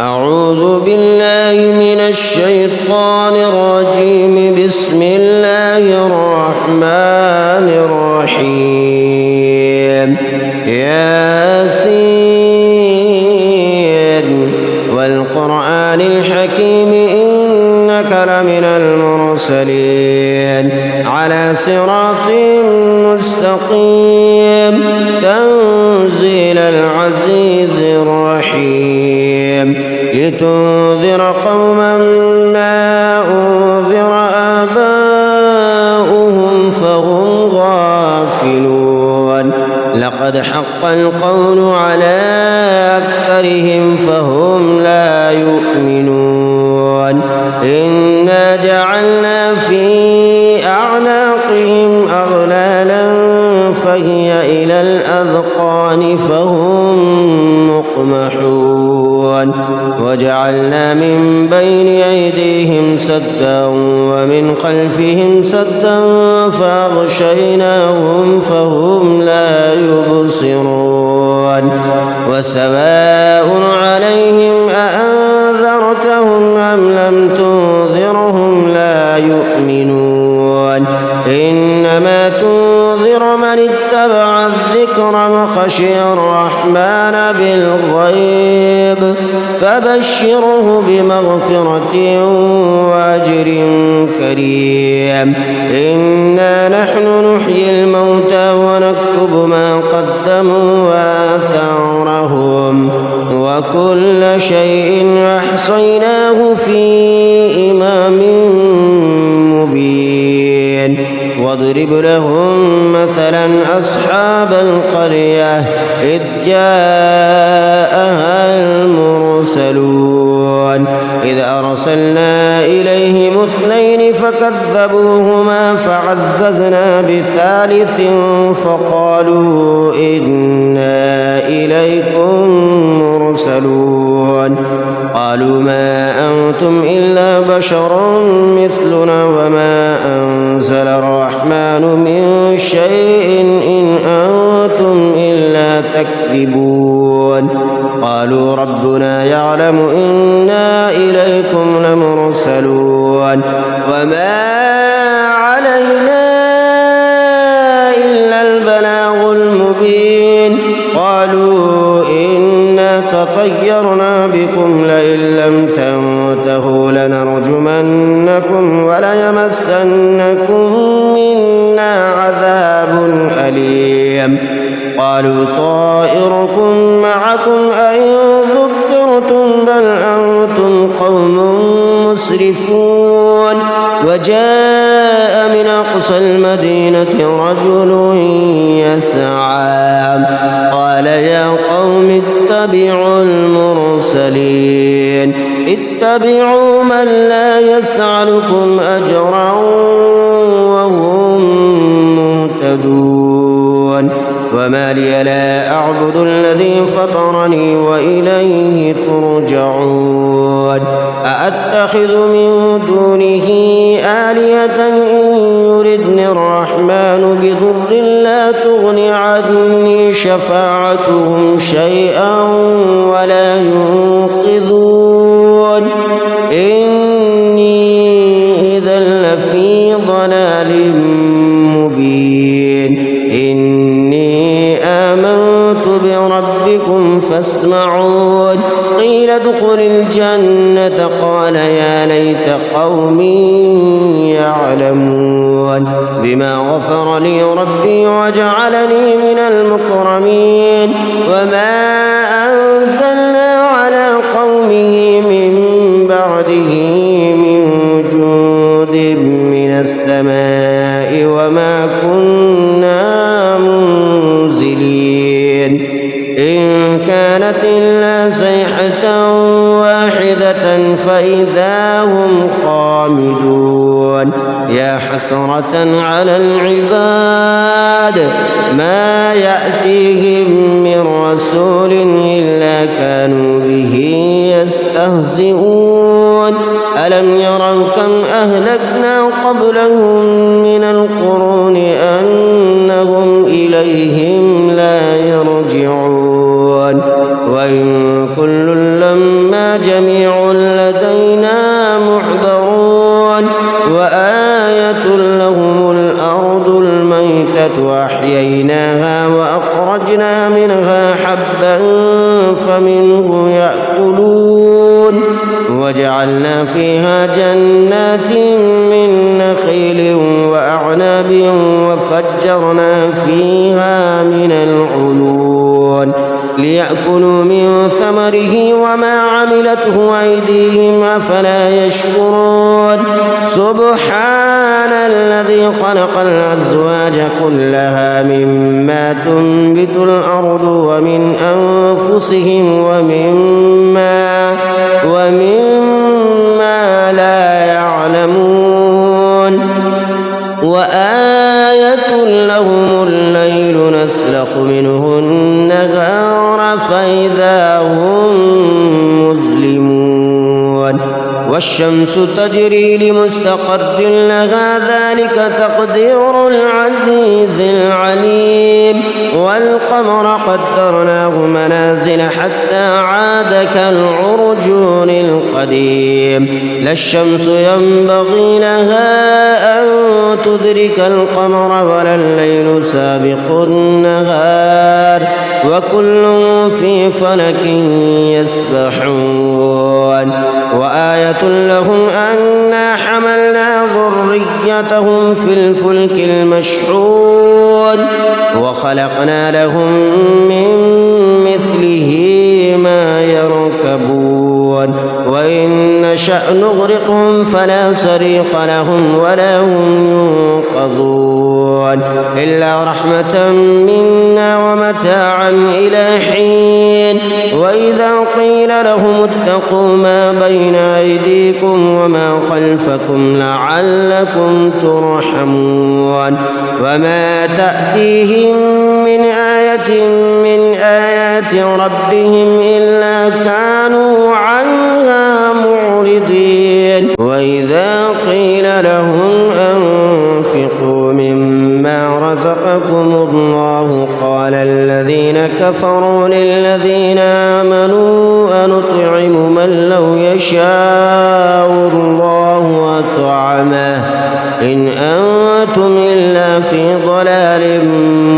أعوذ بالله من الشيطان الرجيم. بسم الله الرحمن الرحيم. ياسين والقرآن الحكيم إنك لمن المرسلين على صراط مستقيم تنزيل العزيز الرحيم لتنذر قوما ما أنذر آباؤهم فهم غافلون. لقد حق القول على أكثرهم فهم لا يؤمنون. إنا جعلنا في أعناقهم أغلالا فهي إلى الأذقان فهم مقمحون. وجعلنا من بين أيديهم سدا ومن خلفهم سدا فأغشيناهم فهم لا يبصرون. وسواء عليهم أأنذرتهم أم لم تنذرهم لا يؤمنون. إنما تنذر من اتبع الذكر وخشي الرحمن بالغيب فبشره بمغفرة وأجر كريم. إنا نحن نحيي الموتى ونكتب ما قدموا وآثارهم وكل شيء أحصيناه في إمام مبين. واضرب لهم مثلا أصحاب القرية إذ جاءها المرسلون إذ أرسلنا إليهم 2 فكذبوهما فعززنا بثالث فقالوا إنا إليكم مرسلون. قالوا ما أنتم إلا بشر مثلنا وما أنزل الرحمن من شيء إن أنتم إلا تكذبون. قالوا ربنا يعلم إنا إليكم لمرسلون وما علينا إلا البلاغ المبين. قالوا إنا تطيرنا بكم لئن لم تنتهوا لنرجمنكم وليمسنكم منا عذاب أليم. قالوا طائركم معكم أئن ذكرتم بل أنتم قوم مسرفون. وجاء من أقصى المدينة رجل يسعى قال يا قوم اتبعوا المرسلين اتبعوا من لا يسألكم أجرا وهم مهتدون. وما لي لا أعبد الذي فطرني وإليه ترجعون. أأتخذ من دونه آلهة إن يردني الرحمن بضر لا تغن عني شفاعتهم شيئا ولا ينقذون. إني إذا لفي ضلال مبين. إني آمنت بربكم فاسمعون. قيل ادخل الجنة قال يا ليت قومي يعلمون بما غفر لي ربي وجعلني من المكرمين. وما أنزلنا على قومه من بعده من جود من السماء وما كنا منزلين. إن كانت إلا صيحة واحدة فإذا هم خامدون. يا حسرة على العباد ما يأتيهم من رسول إلا كانوا به يستهزئون. ألم يروا كم أهلكنا قبلهم من القرون أنهم إليهم لا يرجعون. وإن كل لما جميع لدينا محضرون وآية لهم الأرض الميتة أحييناها وأخرجنا منها حبا فمنه يأكلون وجعلنا فيها جنات من نخيل وأعناب وفجرنا فيها من العيون ليأكلوا من ثمره وما عملته أيديهم أفلا يشكرون سبحان الذي خلق الأزواج كلها مما تنبت الأرض ومن أنفسهم ومما لا يعلمون وآية لهم الليل نسلخ منه النهار فإذا هم مظلمون والشمس تجري لمستقر لها ذلك تقدير العزيز العليم والقمر قدرناه منازل حتى عاد كالعرجون القديم لا الشمس ينبغي لها أن تدرك القمر ولا الليل سابق النهار وكل في فلك يسبحون وآية لهم أنا حملنا ذريتهم في الفلك المشحون وخلقنا لهم من مثله ما يركبون وإن نشأ نغرقهم فلا صريخ لهم ولا هم ينقذون إلا رحمة منا ومتاعا إلى حين وإذا قيل لهم اتقوا ما بين أيديكم وما خلفكم لعلكم ترحمون وما تأتيهم من آية من آيات ربهم إلا كانوا عنها معرضين وإذا قيل لهم أنفقوا مما رزقكم الله قال الذين كفروا للذين آمنوا أنطعم من لو يشاء الله أطعمه إن أنتم إلا في ضلال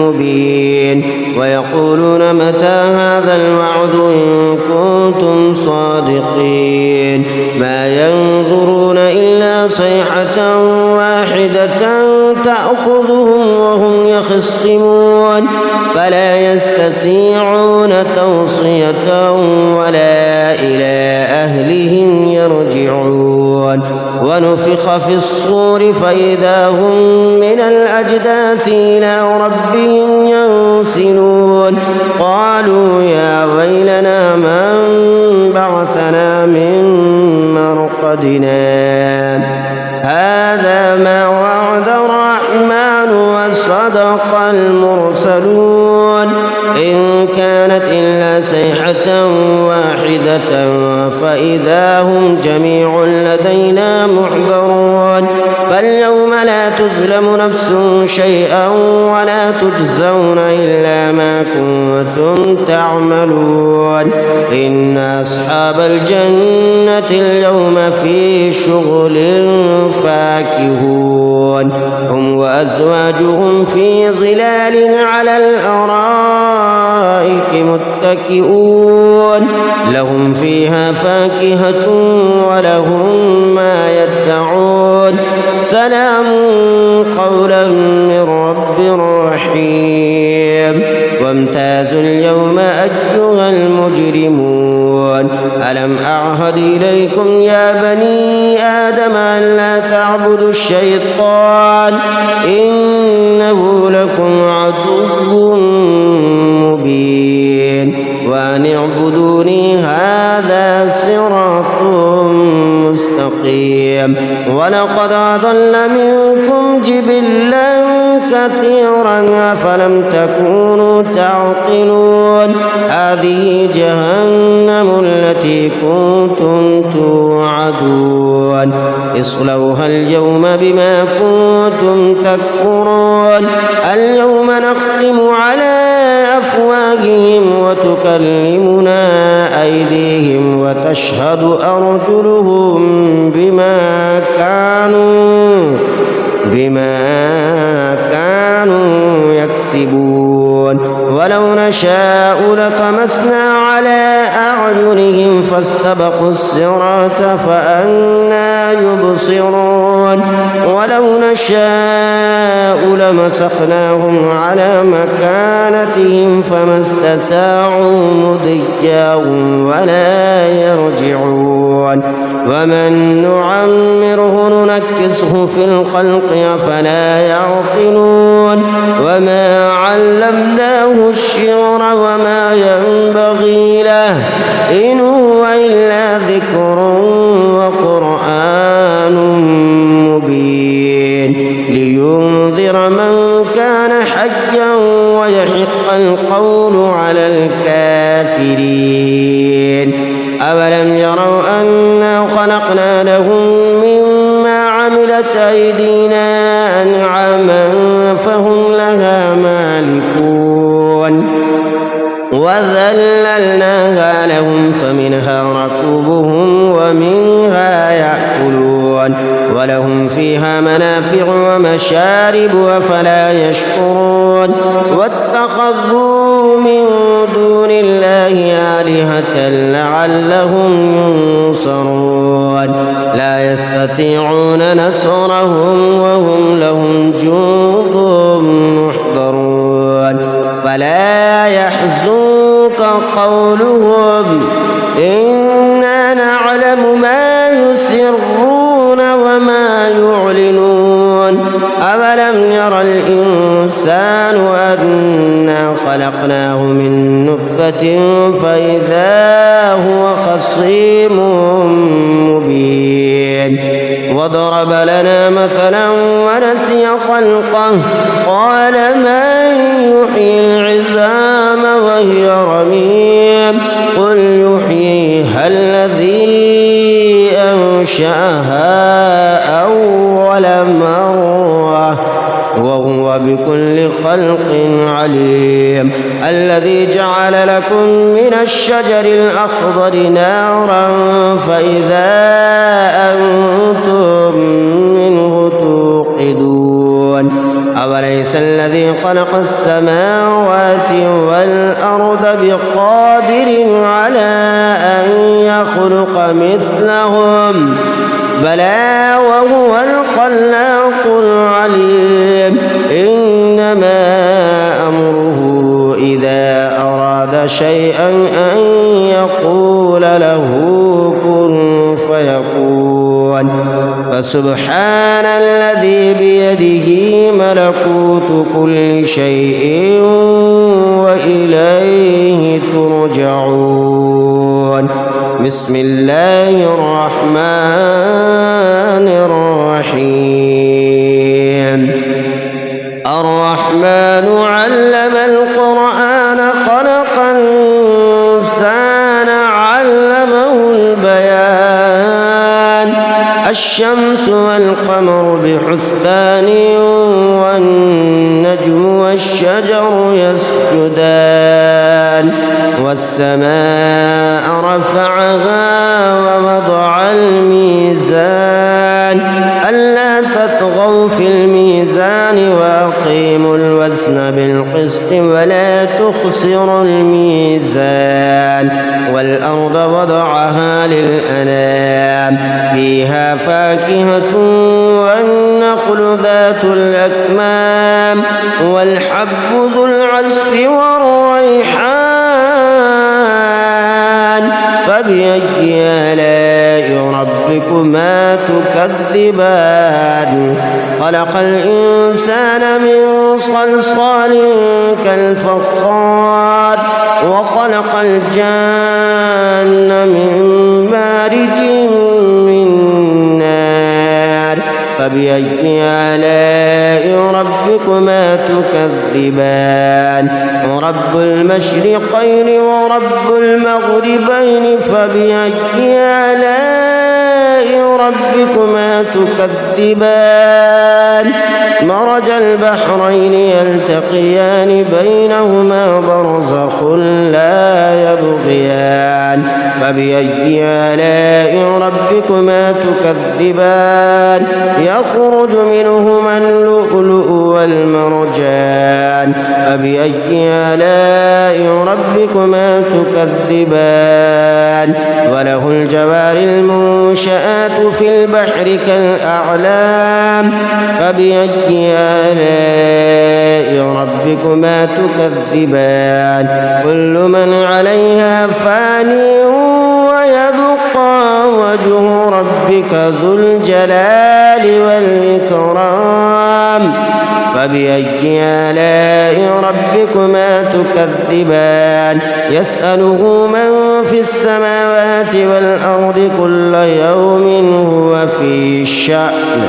مبين ويقولون متى هذا الوعد إن كنتم صادقين ما ينظرون إلا صيحة واحدة تأخذهم وهم يخصمون فلا يستطيعون توصية ولا إلى أهلهم يرجعون ونفخ في الصور فإذا هم من الأجداث إلى ربهم ينسلون قالوا يا ويلنا من بعثنا من مرقدنا هذا ما وعد الرحمن وصدق المرسلون إن كانت إلا صيحة واحدة فإذا هم جميع لدينا محضرون فاليوم لا تظلم نفس شيئا ولا تجزون إلا ما كنتم تعملون إن أصحاب الجنة اليوم في شغل فاكهون هم وأزواجهم في ظلال على الأرائك متكئون لهم فيها فاكهة ولهم ما يدعون سلام قولا من رب رحيم وامتازوا اليوم أيها المجرمون ألم أعهد إليكم يا بني آدم ألا تعبدوا الشيطان إنه لكم عدو مبين وأن اعبدوني هذا صراط مستقيم ولقد أضل منكم جبلا كثيرا أفلم تكونوا تعقلون هذه جهنم التي كنتم توعدون اصلوها اليوم بما كنتم تكفرون اليوم نختم على أفواههم وتكلمنا أيديهم وتشهد أرجلهم بما كانوا يكسبون ولو نشاء لطمسنا على أعينهم فاستبقوا الصراط فأنى يبصرون ولو نشاء لمسخناهم على مكانتهم فما استطاعوا مضيا ولا يرجعون ومن نعمره ننكسه في الخلق أفلا يعقلون وما علمناه الشعر وما ينبغي له إن هو إلا ذكر وقرآن مبين لينذر من كان حيا ويحق القول على الكافرين أولم يروا أنا خلقنا لهم مما عملت أيدينا أنعاما فهم لها مالكون وذللناها لهم فمنها ركوبهم ومنها يأكلون ولهم فيها منافع ومشارب أفلا يشكرون واتخذوا من دون الله آلهة لعلهم ينصرون لا يستطيعون نصرهم وهم لهم جند محضرون فلا يحزنك قولهم إنا نعلم ما يسرون وما يعلنون أولم ير الإنسان أنا خلقناه من نطفة فإذا هو خصيم مبين وضرب لنا مثلا ونسي خلقه قال من يحيي العظام وهي رميم قل يحييها الذي أنشأها أول مرة وهو بكل خلق عليم الذي جعل لكم من الشجر الأخضر نارا فإذا أنتم منه توقدون أوليس الذي خلق السماوات والأرض بقادر على أن يخلق مثلهم بلى وهو الخلاق العليم إنما أمره إذا أراد شيئا أن يقول له كن فيكون فسبحان الذي بيده ملكوت كل شيء وإليه ترجعون بسم الله الرحمن الرحيم الرحمن علم القرآن خلق الإنسان علمه البيان الشمس والقمر بحسبان والنجم والشجر يسجدان والسماء رفعها ووضع الميزان ألا تطغوا في الميزان وأقيموا الوزن بالقسط ولا تخسروا الميزان والأرض وضعها للأنام فيها فاكهة والنخل ذات الأكمام والحب ذو العصف والريحان فبأي آلاء ربكما تكذبان خلق الإنسان من صلصال كالفخار وخلق الجان من مارج من نار فبأي آلاء ربكما تكذبان رب المشرقين ورب المغربين فبأي آلاء ربكما ربكما تكذبان مرج البحرين يلتقيان بينهما برزخ لا يبغيان فبأي آلاء ربكما تكذبان يخرج منهما اللؤلؤ والمرجان فبأي آلاء ربكما تكذبان وله الجوار المنشآت في البحر كالأعلام فبأي آلاء ربكما تكذبان كل من عليها فان ويبقى وجه ربك ذو الجلال والإكرام فبأي آلاء ربكما تكذبان يسأله من في السماوات والأرض كل يوم هو في شأن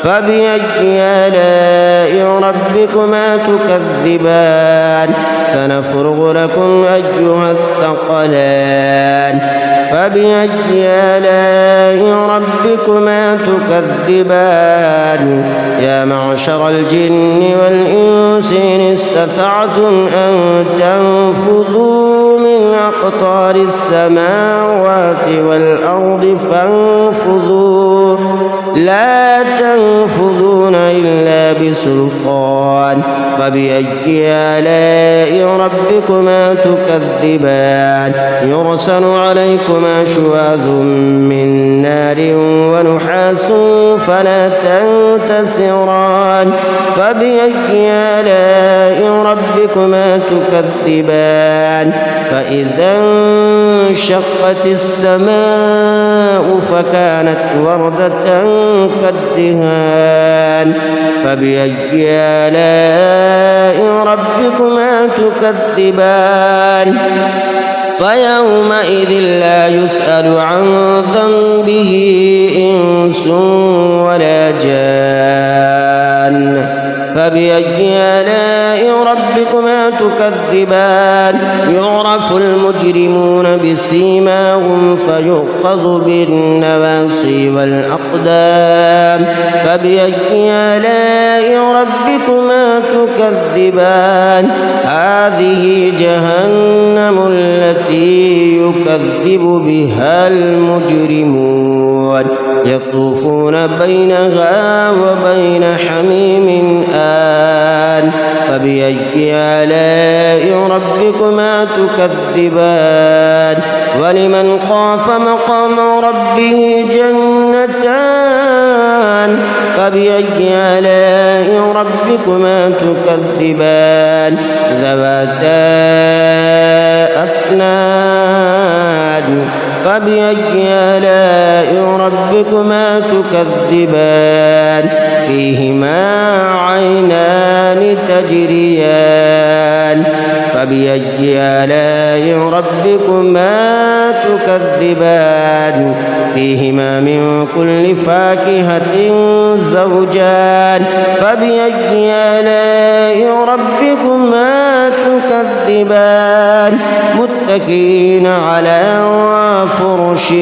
فبأي آلاء ربكما تكذبان سنفرغ لكم أيها الثقلان فبأي آلاء ربكما تكذبان يا معشر الجن والإنس إن استطعتم أن تنفذوا من أقطار السماوات والأرض فانفذوا لا تنفذون إلا بسلطان فبأي آلاء ربكما تكذبان يرسل عليكما شواظ من نار ونحاس فلا تنتصران فبأي آلاء ربكما تكذبان فإذا انشقت السماء فكانت وردة كالدهان فبأي آلاء ربكما تكذبان فيومئذ لا يسأل عن ذنبه إنس ولا جان فبأي آلاء ربكما تكذبان يعرف المجرمون بسيماهم فيؤخذ بالنواصي والأقدام فبأي آلاء ربكما تكذبان هذه جهنم التي يكذب بها المجرمون يطوفون بينها وبين حميم آن فبأي آلاء ربكما تكذبان ولمن خاف مقام ربه جنتان فبأي آلاء ربكما تكذبان ذواتا أفنان فبأي آلاء ربكما تكذبان فيهما عينان تجريان فبأي آلاء ربكما تكذبان فيهما من كل فاكهة زوجان فبأي آلاء ربكما تكذبان متكئين على فرش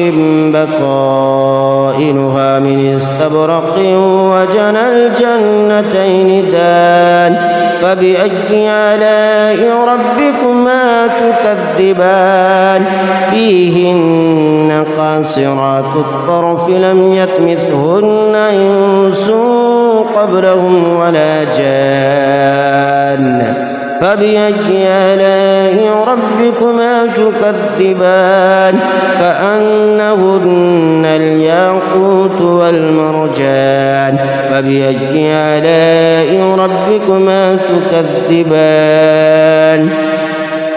بطائنها من استبرق وجنى الجنتين دان فبأي آلاء ربكما تكذبان فيهن قاصرات الطرف لم يطمثهن إنس قبلهم ولا جان فبأي آلاء ربكما تكذبان كأنهن الياقوت والمرجان فبأي آلاء ربكما تكذبان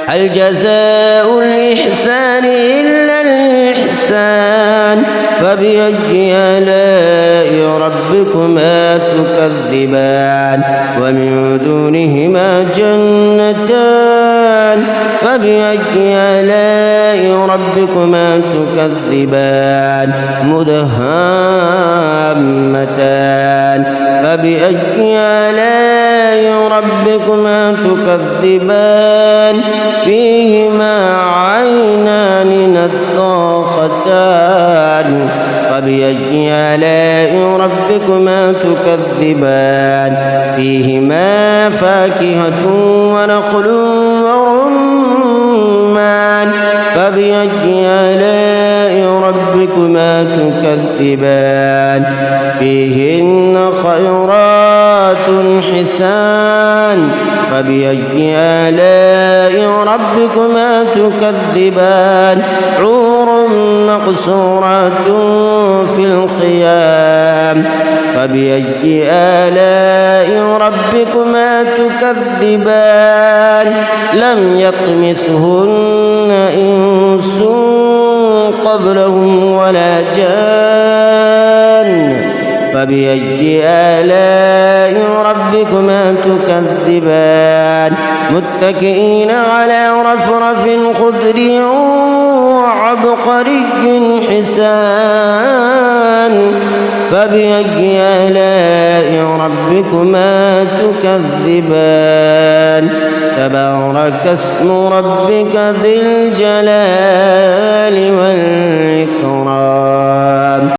هل جزاء الإحسان إلا الإحسان فبأي آلاء ربكما تكذبان ومن دونهما جنتان فبأي آلاء ربكما تكذبان مدهامتان فبأي آلاء ربكما تكذبان فيهما عينان نضاختان فبأي آلاء ربكما تكذبان فيهما فاكهة ونخل ورمان فبأي آلاء ربكما تكذبان فيهن خيرات حسان فبأي آلاء ربكما تكذبان حور مقصورات في الخيام فبأي آلاء ربكما تكذبان لم يطمثهن إنس قبلهم ولا جان فبأي آلاء ربكما تكذبان متكئين على رفرف خضر وعبقري حسان فبأي آلاء ربكما تكذبان تبارك اسم ربك ذي الجلال والإكرام